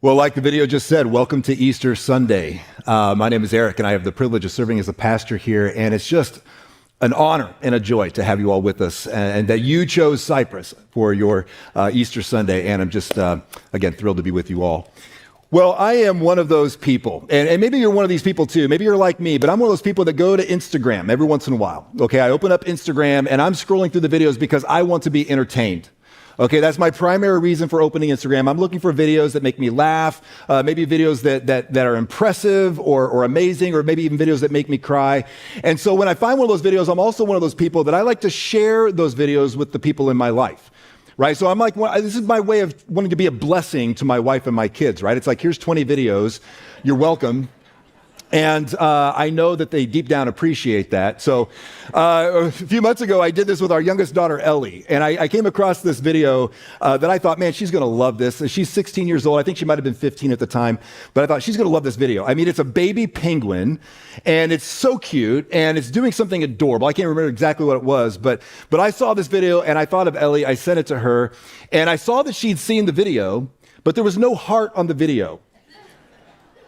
Well, like the video just said, welcome to Easter Sunday. My name is Eric, and I have the privilege of serving as a pastor here, and it's just an honor and a joy to have you all with us, and that you chose Cypress for your Easter Sunday, and I'm just, again, thrilled to be with you all. Well, I am one of those people, and maybe you're one of these people too. Maybe you're like me, but I'm one of those people that go to Instagram every once in a while. Okay, I open up Instagram, and I'm scrolling through the videos because I want to be entertained. Okay, that's my primary reason for opening Instagram. I'm looking for videos that make me laugh, maybe videos that are impressive or amazing, or maybe even videos that make me cry. And so when I find one of those videos, I'm also one of those people that I like to share those videos with the people in my life, right? So I'm like, well, this is my way of wanting to be a blessing to my wife and my kids, right? It's like, here's 20 videos, you're welcome. And I know that they deep down appreciate that. So a few months ago, I did this with our youngest daughter, Ellie. And I came across this video that I thought, man, she's going to love this. And she's 16 years old. I think she might have been 15 at the time. But I thought, she's going to love this video. I mean, it's a baby penguin. And it's so cute. And it's doing something adorable. I can't remember exactly what it was. But I saw this video, and I thought of Ellie. I sent it to her. And I saw that she'd seen the video, but there was no heart on the video.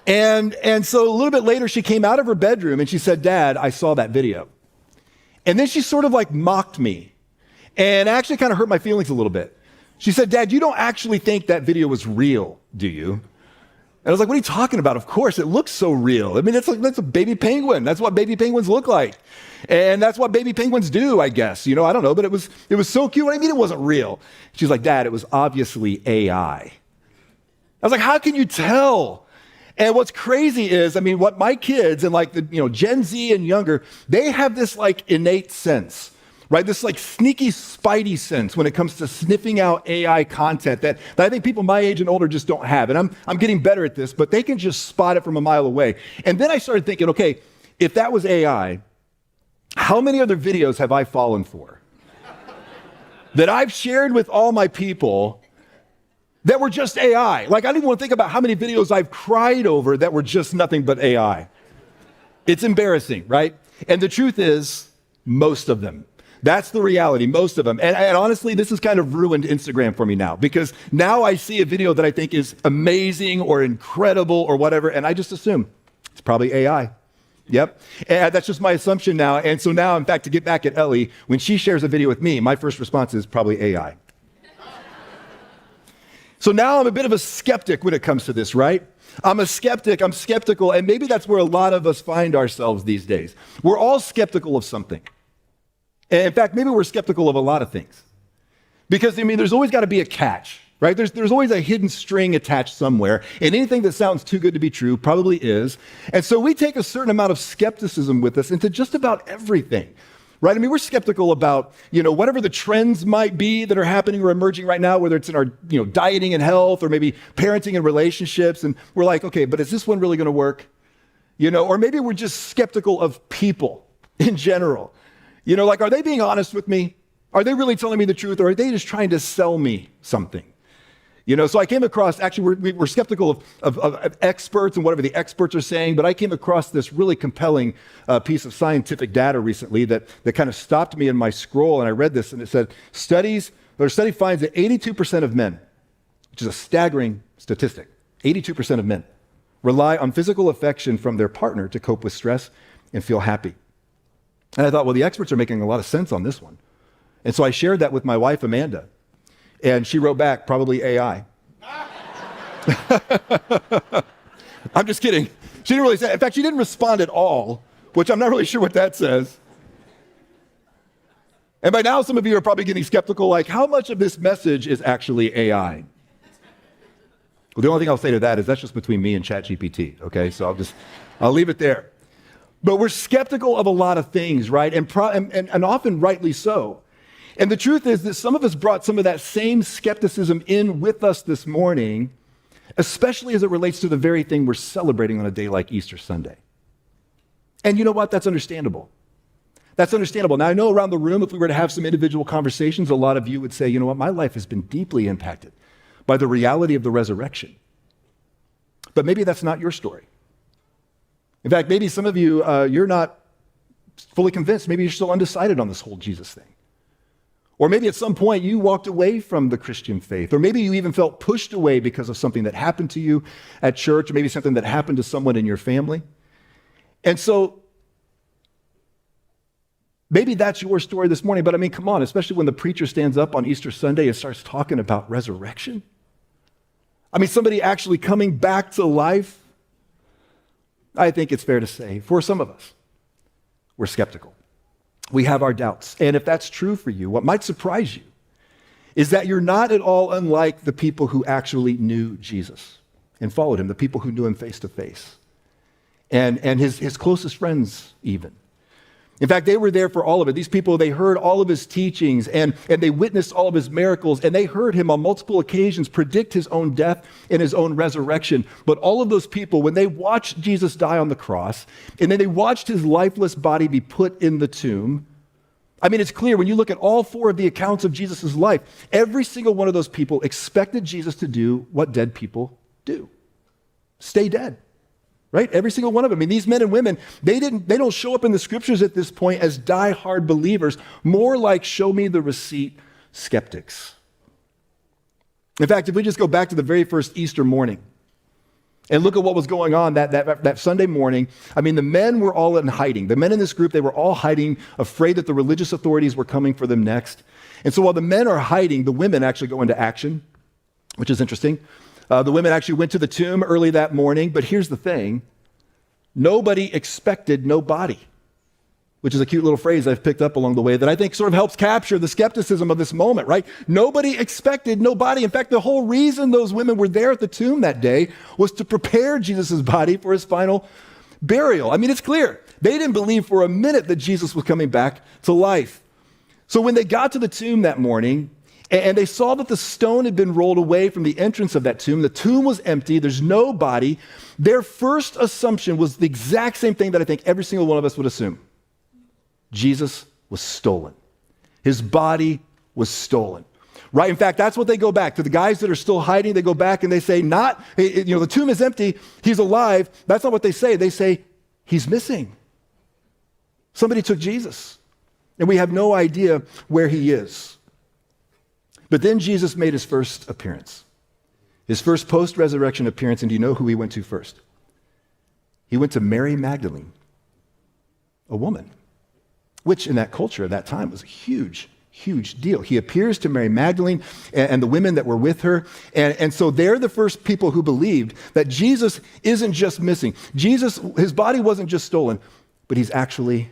And so a little bit later, she came out of her bedroom and she said, "Dad, I saw that video." And then she sort of like mocked me and actually kind of hurt my feelings a little bit. She said, "Dad, you don't actually think that video was real, do you?" And I was like, "What are you talking about? Of course, it looks so real. I mean, that's a baby penguin. That's what baby penguins look like. And that's what baby penguins do, I guess. You know, I don't know, but it was so cute. What do you mean it wasn't real?" She's like, "Dad, it was obviously AI." I was like, "How can you tell?" And what's crazy is, I mean, what my kids and like the, Gen Z and younger, they have this like innate sense, right? This like sneaky spidey sense when it comes to sniffing out AI content that I think people my age and older just don't have. And I'm getting better at this, but they can just spot it from a mile away. And then I started thinking, okay, if that was AI, how many other videos have I fallen for that I've shared with all my people that were just AI? Like, I don't even want to think about how many videos I've cried over that were just nothing but AI. It's embarrassing, right? And the truth is, most of them. That's the reality, most of them. And honestly, this has kind of ruined Instagram for me now, because now I see a video that I think is amazing or incredible or whatever, and I just assume it's probably AI. Yep. And that's just my assumption now. And so now, in fact, to get back at Ellie, when she shares a video with me, my first response is probably AI. So now I'm a bit of a skeptic when it comes to this, right? I'm skeptical, and maybe that's where a lot of us find ourselves these days. We're all skeptical of something. And in fact, maybe we're skeptical of a lot of things. Because, I mean, there's always got to be a catch, right? There's always a hidden string attached somewhere, and anything that sounds too good to be true probably is. And so we take a certain amount of skepticism with us into just about everything. Right? I mean, we're skeptical about, whatever the trends might be that are happening or emerging right now, whether it's in our, dieting and health or maybe parenting and relationships. And we're like, okay, but is this one really going to work? Or maybe we're just skeptical of people in general. Like, are they being honest with me? Are they really telling me the truth? Or are they just trying to sell me something? So I came across, actually, we're skeptical of experts and whatever the experts are saying, but I came across this really compelling piece of scientific data recently that kind of stopped me in my scroll, and I read this, and it said, study finds that 82% of men, which is a staggering statistic, 82% of men rely on physical affection from their partner to cope with stress and feel happy. And I thought, well, the experts are making a lot of sense on this one. And so I shared that with my wife, Amanda. And she wrote back, probably AI. I'm just kidding. She didn't really say, in fact, she didn't respond at all, which I'm not really sure what that says. And by now, some of you are probably getting skeptical, like, how much of this message is actually AI? Well, the only thing I'll say to that is that's just between me and ChatGPT, okay? So I'll leave it there. But we're skeptical of a lot of things, right? And often rightly so. And the truth is that some of us brought some of that same skepticism in with us this morning, especially as it relates to the very thing we're celebrating on a day like Easter Sunday. And you know what? That's understandable. That's understandable. Now, I know around the room, if we were to have some individual conversations, a lot of you would say, you know what? My life has been deeply impacted by the reality of the resurrection. But maybe that's not your story. In fact, maybe some of you, you're not fully convinced. Maybe you're still undecided on this whole Jesus thing. Or maybe at some point you walked away from the Christian faith, or maybe you even felt pushed away because of something that happened to you at church, or maybe something that happened to someone in your family. And so maybe that's your story this morning, but I mean, come on, especially when the preacher stands up on Easter Sunday and starts talking about resurrection. I mean, somebody actually coming back to life. I think it's fair to say, for some of us, we're skeptical. We have our doubts. And if that's true for you, what might surprise you is that you're not at all unlike the people who actually knew Jesus and followed him, the people who knew him face to face, and his closest friends even. In fact, they were there for all of it. These people, they heard all of his teachings and they witnessed all of his miracles, and they heard him on multiple occasions predict his own death and his own resurrection. But all of those people, when they watched Jesus die on the cross, and then they watched his lifeless body be put in the tomb, I mean, it's clear when you look at all four of the accounts of Jesus' life, every single one of those people expected Jesus to do what dead people do: stay dead. Right? Every single one of them. I mean, these men and women, they don't show up in the scriptures at this point as die-hard believers, more like show me the receipt skeptics. In fact, if we just go back to the very first Easter morning and look at what was going on that Sunday morning, I mean, the men were all in hiding. The men in this group, they were all hiding, afraid that the religious authorities were coming for them next. And so while the men are hiding, the women actually go into action, which is interesting. The women actually went to the tomb early that morning, but here's the thing: nobody expected no body, which is a cute little phrase I've picked up along the way that I think sort of helps capture the skepticism of this moment, right? Nobody expected no body. In fact, the whole reason those women were there at the tomb that day was to prepare Jesus' body for his final burial. I mean, it's clear. They didn't believe for a minute that Jesus was coming back to life. So when they got to the tomb that morning, and they saw that the stone had been rolled away from the entrance of that tomb. The tomb was empty. There's no body. Their first assumption was the exact same thing that I think every single one of us would assume. Jesus was stolen. His body was stolen. Right? In fact, that's what they go back to. The guys that are still hiding, they go back and they say, the tomb is empty. He's alive. That's not what they say. They say, he's missing. Somebody took Jesus, and we have no idea where he is. But then Jesus made his first appearance, his first post-resurrection appearance, and do you know who he went to first? He went to Mary Magdalene, a woman, which in that culture at that time was a huge, huge deal. He appears to Mary Magdalene and the women that were with her, and so they're the first people who believed that Jesus isn't just missing. Jesus, his body wasn't just stolen, but he's actually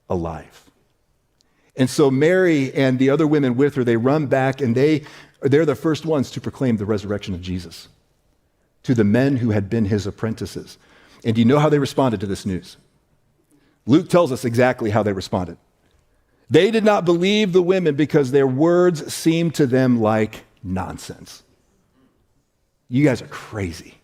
alive. And so Mary and the other women with her, they run back, and they're the first ones to proclaim the resurrection of Jesus to the men who had been his apprentices. And do you know how they responded to this news? Luke tells us exactly how they responded. They did not believe the women because their words seemed to them like nonsense. You guys are crazy.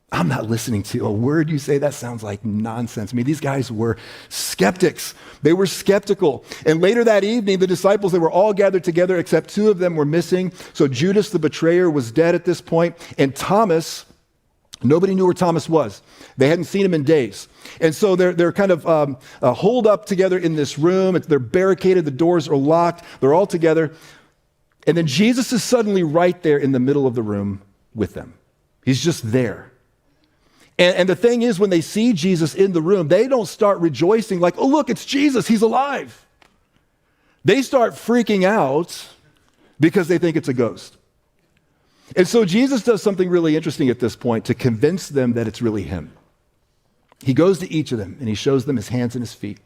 I'm not listening to a word you say. That sounds like nonsense. I mean, these guys were skeptics. They were skeptical. And later that evening, the disciples, they were all gathered together except two of them were missing. So Judas, the betrayer, was dead at this point. And Thomas, nobody knew where Thomas was. They hadn't seen him in days. And so they're kind of holed up together in this room. They're barricaded. The doors are locked. They're all together. And then Jesus is suddenly right there in the middle of the room with them. He's just there. And the thing is, when they see Jesus in the room, they don't start rejoicing like, oh, look, it's Jesus, he's alive. They start freaking out because they think it's a ghost. And so Jesus does something really interesting at this point to convince them that it's really him. He goes to each of them and he shows them his hands and his feet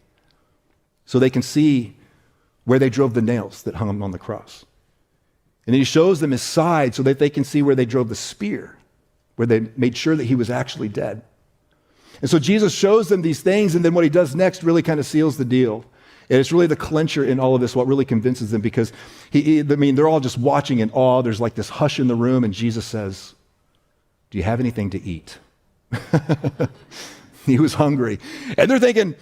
so they can see where they drove the nails that hung him on the cross. And then he shows them his side so that they can see where they drove the spear, where they made sure that he was actually dead. And so Jesus shows them these things, and then what he does next really kind of seals the deal. And it's really the clincher in all of this, what really convinces them, because they're all just watching in awe. There's like this hush in the room, and Jesus says, do you have anything to eat? He was hungry. And they're thinking,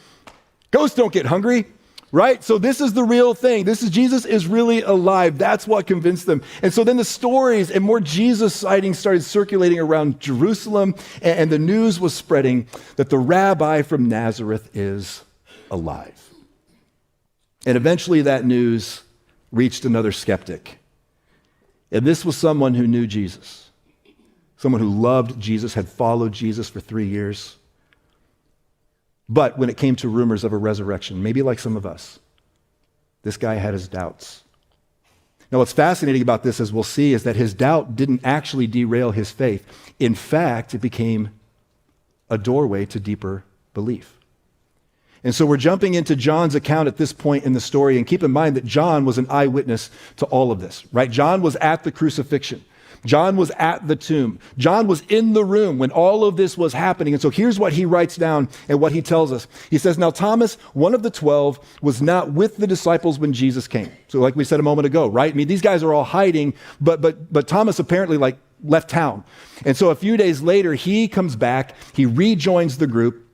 ghosts don't get hungry. Right? So this is the real thing. Jesus is really alive. That's what convinced them. And so then the stories and more Jesus sightings started circulating around Jerusalem, and the news was spreading that the rabbi from Nazareth is alive. And eventually that news reached another skeptic. And this was someone who knew Jesus, someone who loved Jesus, had followed Jesus for 3 years. But when it came to rumors of a resurrection, maybe like some of us, this guy had his doubts. Now, what's fascinating about this, as we'll see, is that his doubt didn't actually derail his faith. In fact, it became a doorway to deeper belief. And so we're jumping into John's account at this point in the story, and keep in mind that John was an eyewitness to all of this, right? John was at the crucifixion. John was at the tomb. John was in the room when all of this was happening. And so here's what he writes down and what he tells us. He says, now Thomas, one of the 12, was not with the disciples when Jesus came. So like we said a moment ago, right? I mean, these guys are all hiding, but Thomas apparently left town. And so a few days later, he comes back, he rejoins the group.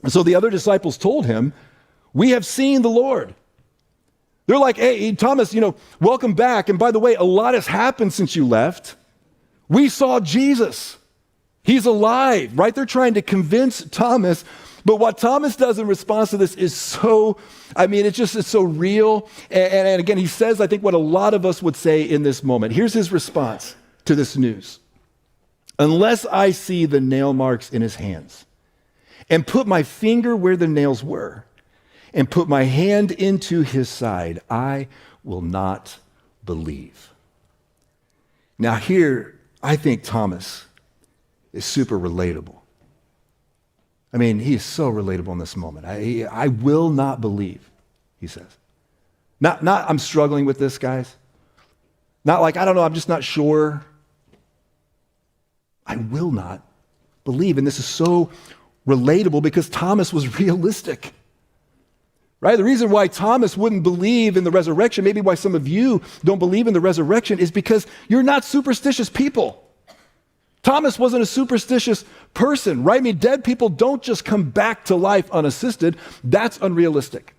And so the other disciples told him, we have seen the Lord. They're like, hey, Thomas, welcome back. And by the way, a lot has happened since you left. We saw Jesus. He's alive, right? They're trying to convince Thomas. But what Thomas does in response to this is it's so real. And again, he says, I think, what a lot of us would say in this moment. Here's his response to this news. Unless I see the nail marks in his hands and put my finger where the nails were and put my hand into his side, I will not believe. Now here, I think Thomas is super relatable. I mean, he is so relatable in this moment. I will not believe, he says. Not I'm struggling with this, guys. Not like, I don't know, I'm just not sure. I will not believe. And this is so relatable because Thomas was realistic. Right? The reason why Thomas wouldn't believe in the resurrection, maybe why some of you don't believe in the resurrection, is because you're not superstitious people. Thomas wasn't a superstitious person, right? I mean, dead people don't just come back to life unassisted. That's unrealistic.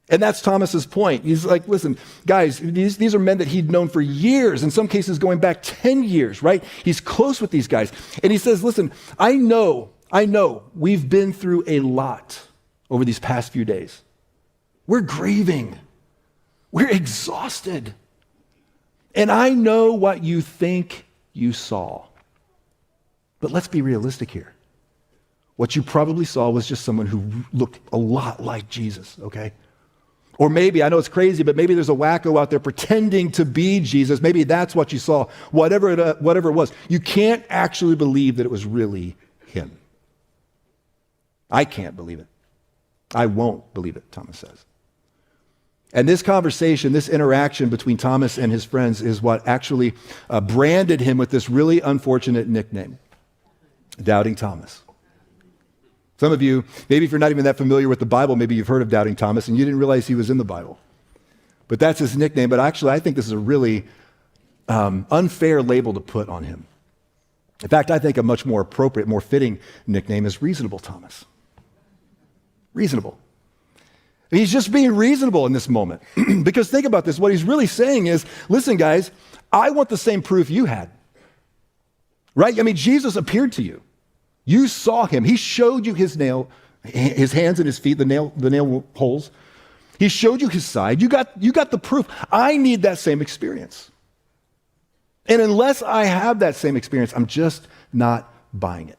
And that's Thomas's point. He's like, listen, guys, these are men that he'd known for years, in some cases going back 10 years, right? He's close with these guys. And he says, listen, I know we've been through a lot over these past few days. We're grieving. We're exhausted. And I know what you think you saw. But let's be realistic here. What you probably saw was just someone who looked a lot like Jesus, okay? Or maybe, I know it's crazy, but maybe there's a wacko out there pretending to be Jesus. Maybe that's what you saw. Whatever it was. You can't actually believe that it was really him. I can't believe it. I won't believe it, Thomas says. And this conversation, this interaction between Thomas and his friends is what actually branded him with this really unfortunate nickname, Doubting Thomas. Some of you, maybe if you're not even that familiar with the Bible, maybe you've heard of Doubting Thomas and you didn't realize he was in the Bible. But that's his nickname. But actually, I think this is a really unfair label to put on him. In fact, I think a much more appropriate, more fitting nickname is Reasonable Thomas. Reasonable. He's just being reasonable in this moment. Because think about this. What he's really saying is, listen, guys, I want the same proof you had. Right? I mean, Jesus appeared to you. You saw him. He showed you his hands and his feet, the nail holes. He showed you his side. You got the proof. I need that same experience. And unless I have that same experience, I'm just not buying it.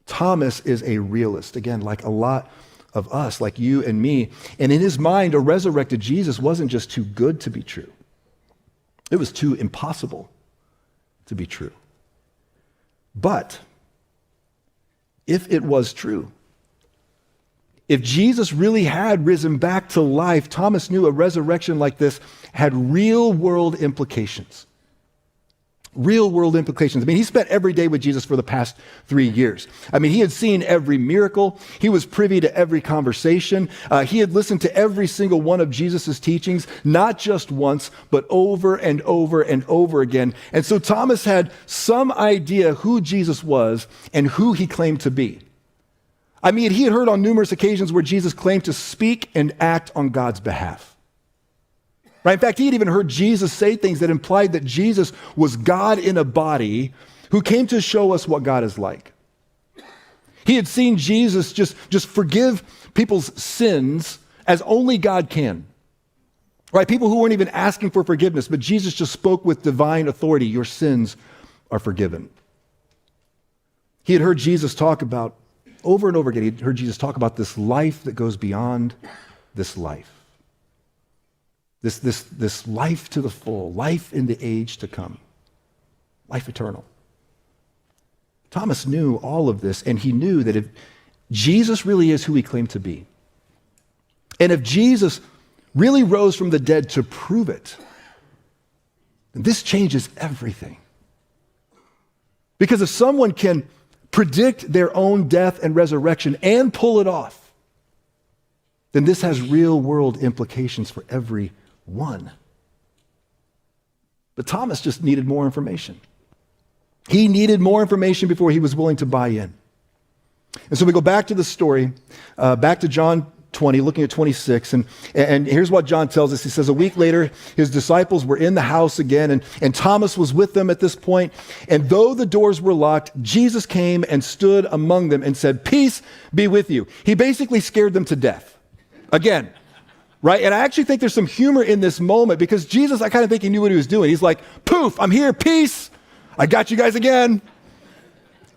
Thomas is a realist, again, like a lot of us, like you and me. And in his mind, a resurrected Jesus wasn't just too good to be true. It was too impossible to be true. But if it was true, if Jesus really had risen back to life, Thomas knew a resurrection like this had real-world implications. Real-world implications. I mean, he spent every day with Jesus for the past 3 years. I mean, he had seen every miracle. He was privy to every conversation. He had listened to every single one of Jesus' teachings, not just once, but over and over and over again. And so Thomas had some idea who Jesus was and who he claimed to be. I mean, he had heard on numerous occasions where Jesus claimed to speak and act on God's behalf. Right? In fact, he had even heard Jesus say things that implied that Jesus was God in a body who came to show us what God is like. He had seen Jesus just forgive people's sins as only God can. Right? People who weren't even asking for forgiveness, but Jesus just spoke with divine authority. Your sins are forgiven. He had heard Jesus talk about, over and over again, he had heard Jesus talk about this life that goes beyond this life. This life to the full, life in the age to come, life eternal. Thomas knew all of this, and he knew that if Jesus really is who he claimed to be, and if Jesus really rose from the dead to prove it, then this changes everything. Because if someone can predict their own death and resurrection and pull it off, then this has real world implications for everyone. But Thomas just needed more information. He needed more information before he was willing to buy in. And so we go back to the story, back to John 20, looking at 26, and here's what John tells us. He says, a week later, his disciples were in the house again, and Thomas was with them at this point. And though the doors were locked, Jesus came and stood among them and said, peace be with you. He basically scared them to death. Again, right? And I actually think there's some humor in this moment because Jesus, I kind of think he knew what he was doing. He's like, poof, I'm here, peace. I got you guys again.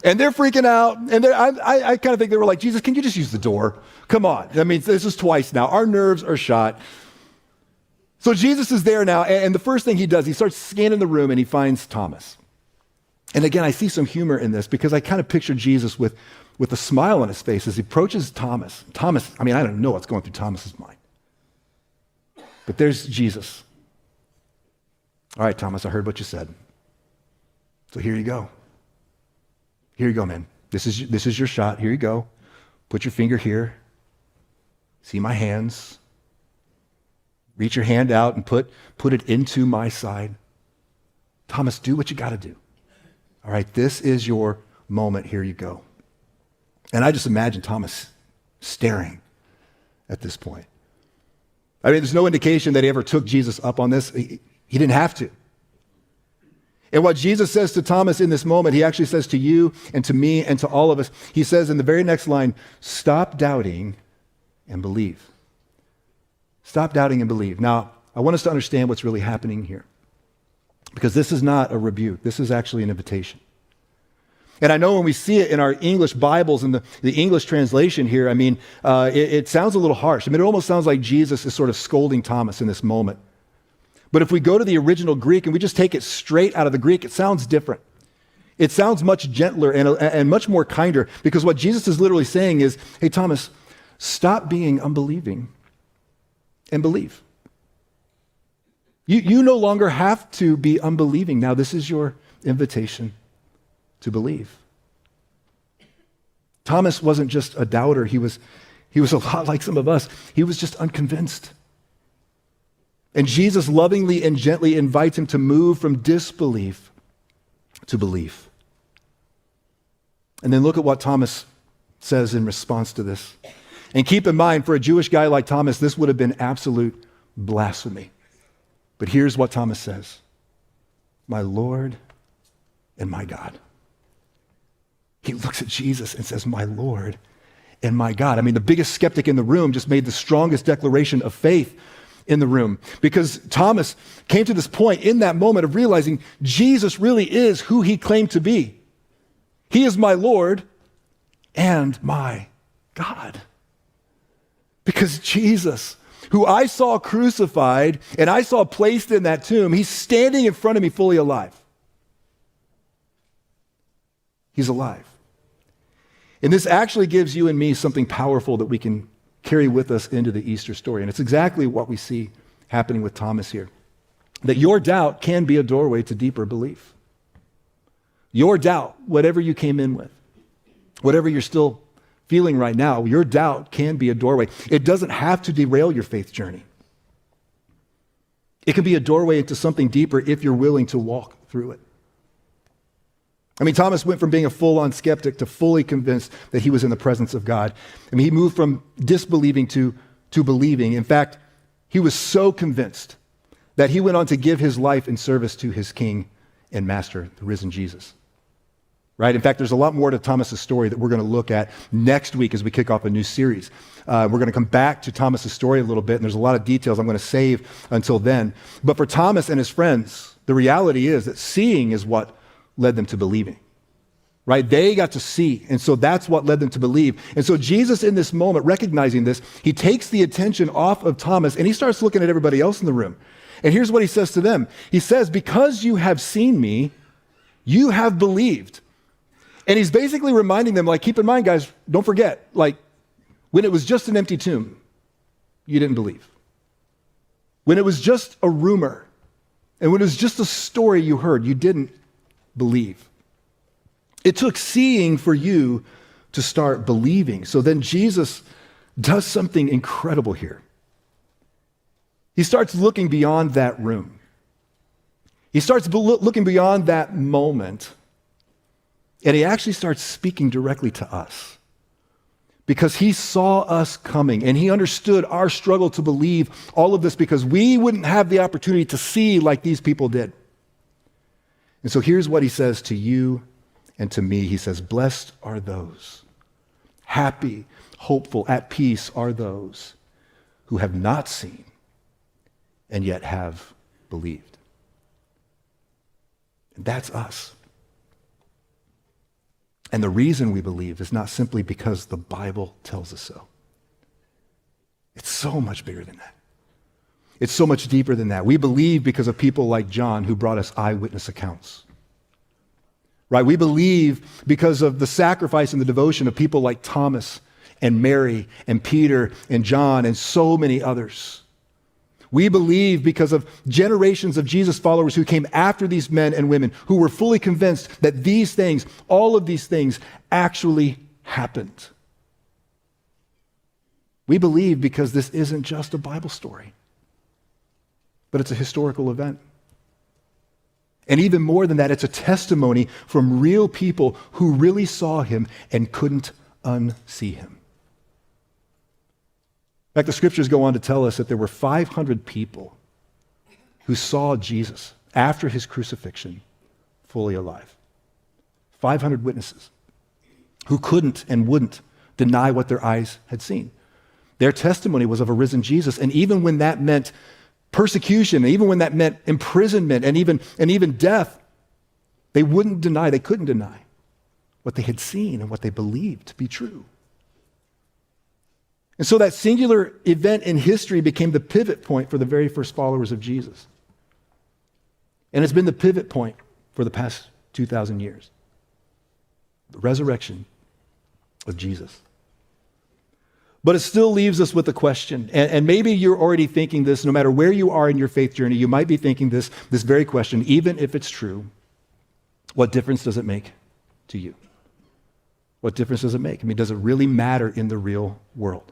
And they're freaking out. And I kind of think they were like, Jesus, can you just use the door? Come on. I mean, this is twice now. Our nerves are shot. So Jesus is there now. And the first thing he does, he starts scanning the room and he finds Thomas. And again, I see some humor in this because I kind of picture Jesus with a smile on his face as he approaches Thomas. Thomas, I mean, I don't know what's going through Thomas's mind. But there's Jesus. All right, Thomas, I heard what you said. So here you go. Here you go, man. This is your shot. Here you go. Put your finger here. See my hands. Reach your hand out and put it into my side. Thomas, do what you got to do. All right, this is your moment. Here you go. And I just imagine Thomas staring at this point. I mean, there's no indication that he ever took Jesus up on this. He didn't have to. And what Jesus says to Thomas in this moment, he actually says to you and to me and to all of us, he says in the very next line, stop doubting and believe. Stop doubting and believe. Now, I want us to understand what's really happening here. Because this is not a rebuke. This is actually an invitation. And I know when we see it in our English Bibles and the English translation here, I mean, it sounds a little harsh. I mean, it almost sounds like Jesus is sort of scolding Thomas in this moment. But if we go to the original Greek and we just take it straight out of the Greek, it sounds different. It sounds much gentler and much more kinder, because what Jesus is literally saying is, hey, Thomas, stop being unbelieving and believe. You no longer have to be unbelieving. Now, this is your invitation to believe. Thomas wasn't just a doubter. He was a lot like some of us. He was just unconvinced. And Jesus lovingly and gently invites him to move from disbelief to belief. And then look at what Thomas says in response to this. And keep in mind, for a Jewish guy like Thomas, this would have been absolute blasphemy. But here's what Thomas says: my Lord and my God. He looks at Jesus and says, my Lord and my God. I mean, the biggest skeptic in the room just made the strongest declaration of faith in the room, because Thomas came to this point in that moment of realizing Jesus really is who he claimed to be. He is my Lord and my God. Because Jesus, who I saw crucified and I saw placed in that tomb, he's standing in front of me fully alive. He's alive. And this actually gives you and me something powerful that we can carry with us into the Easter story. And it's exactly what we see happening with Thomas here. That your doubt can be a doorway to deeper belief. Your doubt, whatever you came in with, whatever you're still feeling right now, your doubt can be a doorway. It doesn't have to derail your faith journey. It can be a doorway into something deeper if you're willing to walk through it. I mean, Thomas went from being a full-on skeptic to fully convinced that he was in the presence of God. I mean, he moved from disbelieving to believing. In fact, he was so convinced that he went on to give his life in service to his King and Master, the risen Jesus. right? In fact, there's a lot more to Thomas's story that we're going to look at next week as we kick off a new series. We're going to come back to Thomas's story a little bit, and there's a lot of details I'm going to save until then. But for Thomas and his friends, the reality is that seeing is what led them to believing, right? They got to see, and so that's what led them to believe. And so Jesus, in this moment, recognizing this, he takes the attention off of Thomas, and he starts looking at everybody else in the room. And here's what he says to them. He says, because you have seen me, you have believed. And he's basically reminding them, like, keep in mind, guys, don't forget, like, when it was just an empty tomb, you didn't believe. When it was just a rumor, and when it was just a story you heard, you didn't believe. It took seeing for you to start believing. So then Jesus does something incredible here. He starts looking beyond that room. He starts looking beyond that moment, and he actually starts speaking directly to us. Because he saw us coming, and he understood our struggle to believe all of this because we wouldn't have the opportunity to see like these people did. And so here's what he says to you and to me. He says, blessed are those, happy, hopeful, at peace are those who have not seen and yet have believed. And that's us. And the reason we believe is not simply because the Bible tells us so. It's so much bigger than that. It's so much deeper than that. We believe because of people like John who brought us eyewitness accounts. Right? We believe because of the sacrifice and the devotion of people like Thomas and Mary and Peter and John and so many others. We believe because of generations of Jesus followers who came after these men and women who were fully convinced that these things, all of these things, actually happened. We believe because this isn't just a Bible story, but it's a historical event. And even more than that, it's a testimony from real people who really saw him and couldn't unsee him. In fact, the scriptures go on to tell us that there were 500 people who saw Jesus after his crucifixion fully alive. 500 witnesses who couldn't and wouldn't deny what their eyes had seen. Their testimony was of a risen Jesus, and even when that meant persecution, and even when that meant imprisonment and even death, they couldn't deny what they had seen and what they believed to be true. And so that singular event in history became the pivot point for the very first followers of Jesus. And it's been the pivot point for the past 2,000 years. The resurrection of Jesus. But it still leaves us with a question. And maybe you're already thinking this, no matter where you are in your faith journey, you might be thinking this very question, even if it's true, what difference does it make to you? What difference does it make? I mean, does it really matter in the real world?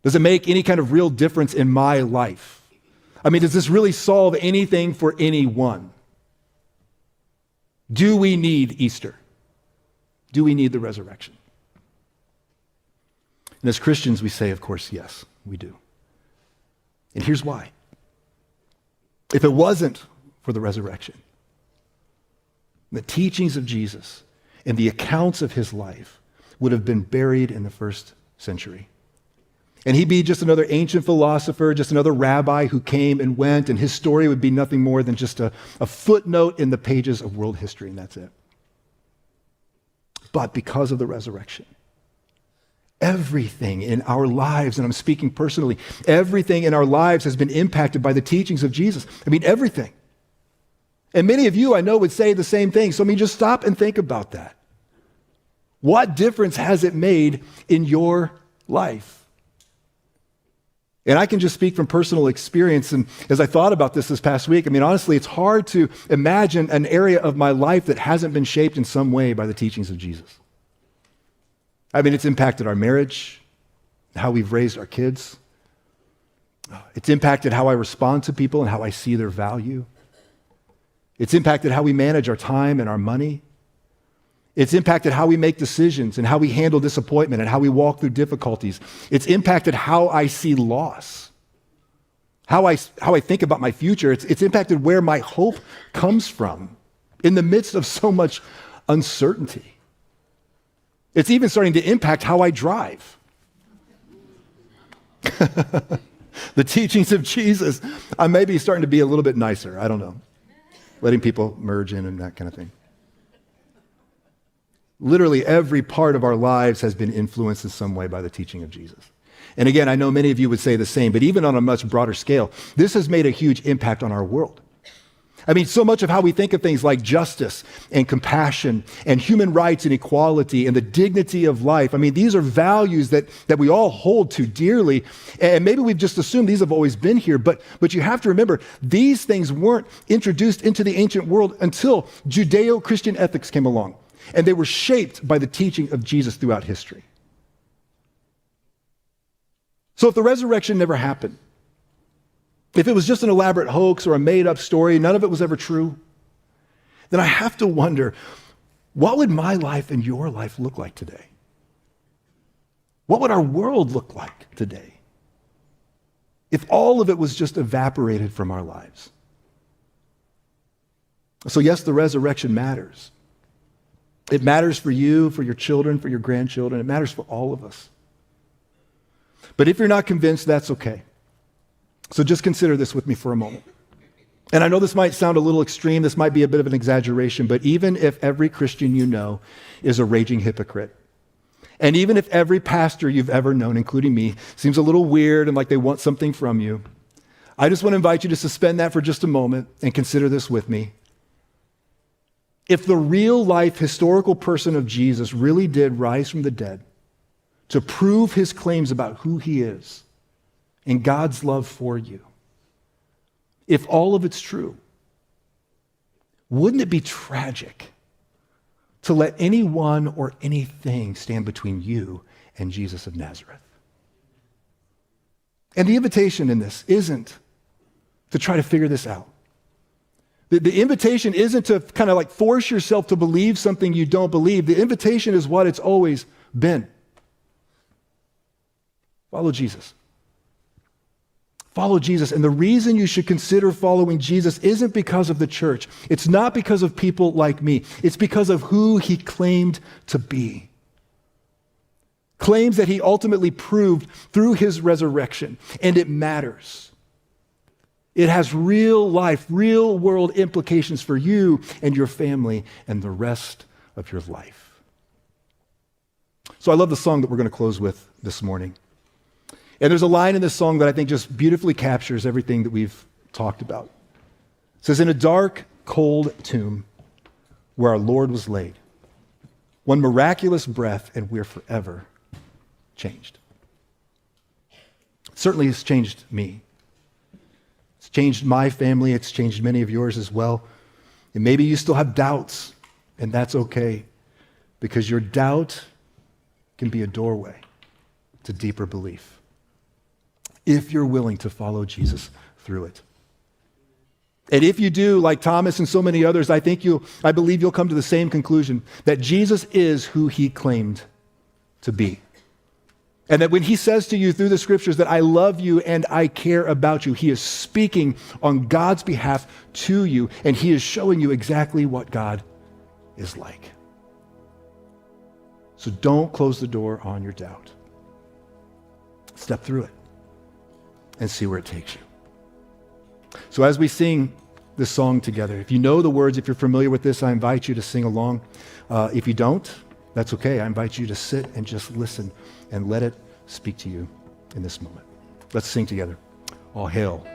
Does it make any kind of real difference in my life? I mean, does this really solve anything for anyone? Do we need Easter? Do we need the resurrection? And as Christians, we say, of course, yes, we do. And here's why. If it wasn't for the resurrection, the teachings of Jesus and the accounts of his life would have been buried in the first century. And he'd be just another ancient philosopher, just another rabbi who came and went, and his story would be nothing more than just a footnote in the pages of world history, and that's it. But because of the resurrection, everything in our lives, and I'm speaking personally, everything in our lives has been impacted by the teachings of Jesus. I mean, everything. And many of you, I know, would say the same thing. So, I mean, just stop and think about that. What difference has it made in your life? And I can just speak from personal experience. And as I thought about this past week, I mean, honestly, it's hard to imagine an area of my life that hasn't been shaped in some way by the teachings of Jesus. I mean, it's impacted our marriage, how we've raised our kids. It's impacted how I respond to people and how I see their value. It's impacted how we manage our time and our money. It's impacted how we make decisions and how we handle disappointment and how we walk through difficulties. It's impacted how I see loss, how I think about my future. It's impacted where my hope comes from in the midst of so much uncertainty. It's even starting to impact how I drive. The teachings of Jesus, I may be starting to be a little bit nicer. I don't know. Letting people merge in and that kind of thing. Literally every part of our lives has been influenced in some way by the teaching of Jesus. And again, I know many of you would say the same, but even on a much broader scale, this has made a huge impact on our world. I mean, so much of how we think of things like justice and compassion and human rights and equality and the dignity of life. I mean, these are values that we all hold to dearly. And maybe we've just assumed these have always been here, but you have to remember, these things weren't introduced into the ancient world until Judeo-Christian ethics came along. And they were shaped by the teaching of Jesus throughout history. So if the resurrection never happened, if it was just an elaborate hoax or a made-up story, none of it was ever true, then I have to wonder, what would my life and your life look like today? What would our world look like today if all of it was just evaporated from our lives? So yes, the resurrection matters. It matters for you, for your children, for your grandchildren. It matters for all of us. But if you're not convinced, that's okay. So just consider this with me for a moment. And I know this might sound a little extreme, this might be a bit of an exaggeration, but even if every Christian you know is a raging hypocrite, and even if every pastor you've ever known, including me, seems a little weird and like they want something from you, I just want to invite you to suspend that for just a moment and consider this with me. If the real life historical person of Jesus really did rise from the dead to prove his claims about who he is and God's love for you, if all of it's true, wouldn't it be tragic to let anyone or anything stand between you and Jesus of Nazareth? And the invitation in this isn't to try to figure this out. The invitation isn't to kind of like force yourself to believe something you don't believe. The invitation is what it's always been. Follow Jesus. Follow Jesus. And the reason you should consider following Jesus isn't because of the church. It's not because of people like me. It's because of who he claimed to be. Claims that he ultimately proved through his resurrection. And it matters. It has real life, real world implications for you and your family and the rest of your life. So I love the song that we're going to close with this morning. And there's a line in this song that I think just beautifully captures everything that we've talked about. It says, in a dark, cold tomb where our Lord was laid, one miraculous breath and we're forever changed. It certainly has changed me. It's changed my family. It's changed many of yours as well. And maybe you still have doubts, and that's okay, because your doubt can be a doorway to deeper belief if you're willing to follow Jesus through it. And if you do, like Thomas and so many others, I believe you'll come to the same conclusion, that Jesus is who he claimed to be. And that when he says to you through the scriptures that I love you and I care about you, he is speaking on God's behalf to you, and he is showing you exactly what God is like. So don't close the door on your doubt. Step through it and see where it takes you. So as we sing this song together, if you know the words, if you're familiar with this, I invite you to sing along. If you don't, that's okay. I invite you to sit and just listen and let it speak to you in this moment. Let's sing together. All hail